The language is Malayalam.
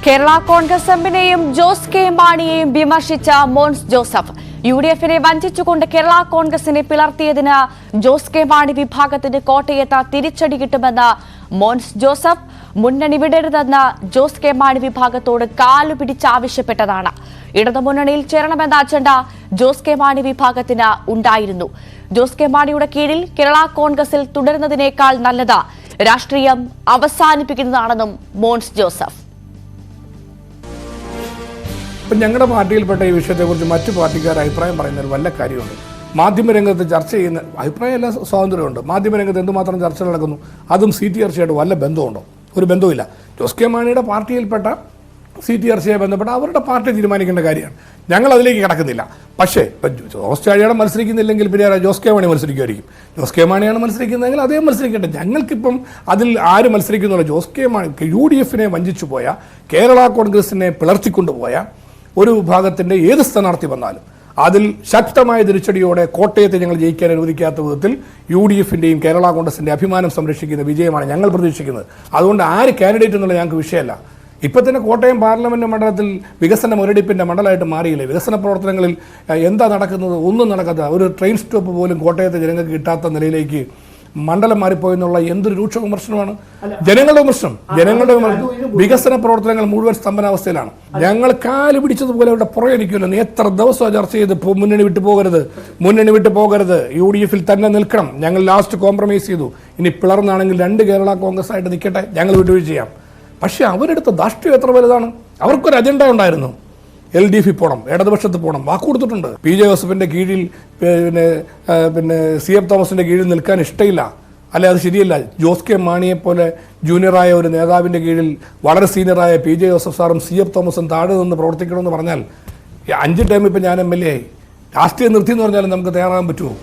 കേരള കോൺഗ്രസ് എമ്മിനെയും ജോസ് കെ മാണിയെയും വിമർശിച്ച മോൻസ് ജോസഫ്. UDF-നെ വഞ്ചിച്ചുകൊണ്ട് കേരള കോൺഗ്രസിനെ പിളർത്തിയതിന് ജോസ് കെ മാണി വിഭാഗത്തിന് കോട്ടയത്ത് തിരിച്ചടി കിട്ടുമെന്ന് മോൻസ് ജോസഫ്. മുന്നണി വിടരുതെന്ന് ജോസ് കെ മാണി വിഭാഗത്തോട് കാലുപിടിച്ചാവശ്യപ്പെട്ടതാണ്. ഇടതുമുന്നണിയിൽ ചേരണമെന്ന അജണ്ട ജോസ് കെ മാണി വിഭാഗത്തിന് ഉണ്ടായിരുന്നു. ജോസ് കെ മാണിയുടെ കീഴിൽ കേരള കോൺഗ്രസിൽ തുടരുന്നതിനേക്കാൾ നല്ലത് രാഷ്ട്രീയം അവസാനിപ്പിക്കുന്നതാണെന്നും മോൻസ് ജോസഫ്. ഇപ്പം ഞങ്ങളുടെ പാർട്ടിയിൽപ്പെട്ട ഈ വിഷയത്തെക്കുറിച്ച് മറ്റു പാർട്ടിക്കാർ അഭിപ്രായം പറയുന്നതിൽ വല്ല കാര്യമുണ്ട്. മാധ്യമരംഗത്ത് ചർച്ച ചെയ്യുന്ന അഭിപ്രായം എല്ലാ സ്വാതന്ത്ര്യമുണ്ട്. മാധ്യമരംഗത്ത് എന്തുമാത്രം ചർച്ച നടക്കുന്നു, അതും CTRC-യായിട്ട് വല്ല ബന്ധമുണ്ടോ? ഒരു ബന്ധവുമില്ല. ജോസ് കെ മാണിയുടെ പാർട്ടിയിൽപ്പെട്ട CTRC-യെ ബന്ധപ്പെട്ട അവരുടെ പാർട്ടി തീരുമാനിക്കേണ്ട കാര്യമാണ്. ഞങ്ങൾ അതിലേക്ക് കിടക്കുന്നില്ല. പക്ഷേ ഇപ്പം ജോസ് ചാഴിയുടെ മത്സരിക്കുന്നില്ലെങ്കിൽ പിന്നെ ജോസ് കെ മാണി മത്സരിക്കുമായിരിക്കും. ജോസ് കെ മാണിയാണ് മത്സരിക്കുന്നതെങ്കിൽ അദ്ദേഹം മത്സരിക്കട്ടെ. ഞങ്ങൾക്കിപ്പം അതിൽ ആര് മത്സരിക്കുന്നുള്ള ജോസ് കെ മാണി UDF-നെ വഞ്ചിച്ചു പോയ, കേരള കോൺഗ്രസിനെ പിളർത്തിക്കൊണ്ടുപോയ ഒരു വിഭാഗത്തിൻ്റെ ഏത് സ്ഥാനാർത്ഥി വന്നാലും അതിൽ ശക്തമായ തിരിച്ചടിയോടെ കോട്ടയത്തെ ഞങ്ങൾ ജയിക്കാൻ അനുവദിക്കാത്ത വിധത്തിൽ UDF-ൻ്റെയും കേരള കോൺഗ്രസിൻ്റെ അഭിമാനം സംരക്ഷിക്കുന്ന വിജയമാണ് ഞങ്ങൾ പ്രതീക്ഷിക്കുന്നത്. അതുകൊണ്ട് ആര് കാൻഡിഡേറ്റ് എന്നുള്ള ഞങ്ങൾക്ക് വിഷയമല്ല. ഇപ്പം തന്നെ കോട്ടയം പാർലമെൻറ്റ് മണ്ഡലത്തിൽ വികസന മുരടിപ്പിൻ്റെ മണ്ഡലമായിട്ട് മാറിയില്ലേ? വികസന പ്രവർത്തനങ്ങളിൽ എന്താ നടക്കുന്നത്? ഒന്നും നടക്കാത്ത ഒരു ട്രെയിൻ സ്റ്റോപ്പ് പോലും കോട്ടയത്തെ ജനങ്ങൾക്ക് കിട്ടാത്ത നിലയിലേക്ക് മണ്ഡലം മാറിപ്പോയെന്നുള്ള എന്തൊരു രൂക്ഷ വിമർശനമാണ്. ജനങ്ങളുടെ വിമർശനം. വികസന പ്രവർത്തനങ്ങൾ മുഴുവൻ സ്തംഭനാവസ്ഥയിലാണ്. ഞങ്ങൾ കാല് പിടിച്ചതുപോലെ ഇവിടെ പുറകെയിരിക്കുമല്ലോ. നീ എത്ര ദിവസം ചർച്ച ചെയ്ത് മുന്നണി വിട്ടു പോകരുത്, UDF-ൽ തന്നെ നിൽക്കണം. ഞങ്ങൾ ലാസ്റ്റ് കോംപ്രമൈസ് ചെയ്തു. ഇനി പിളർന്നാണെങ്കിൽ 2 കേരള കോൺഗ്രസ് ആയിട്ട് നിൽക്കട്ടെ, ഞങ്ങൾ വിട്ടുവീഴ്ച ചെയ്യാം. പക്ഷേ അവരെടുത്ത ധാർഷ്ട്യം എത്ര വലുതാണ്. അവർക്കൊരു അജണ്ട ഉണ്ടായിരുന്നു. LDF പോകണം, ഇടതുപക്ഷത്ത് പോകണം, വാക്ക് കൊടുത്തിട്ടുണ്ട്. PJ ജോസഫിൻ്റെ കീഴിൽ പിന്നെ CF തോമസിൻ്റെ കീഴിൽ നിൽക്കാൻ ഇഷ്ടമില്ല. അല്ലെ, അത് ശരിയല്ല. ജോസ് കെ മാണിയെപ്പോലെ ജൂനിയറായ ഒരു നേതാവിൻ്റെ കീഴിൽ വളരെ സീനിയറായ PJ ജോസഫ് സാറും CF തോമസും താഴെ നിന്ന് പ്രവർത്തിക്കണമെന്ന് പറഞ്ഞാൽ 5 ടൈം ഇപ്പം ഞാൻ MLA ആയി രാഷ്ട്രീയം നിർത്തി എന്ന് പറഞ്ഞാലും നമുക്ക് തയ്യാറാകാൻ പറ്റുമോ?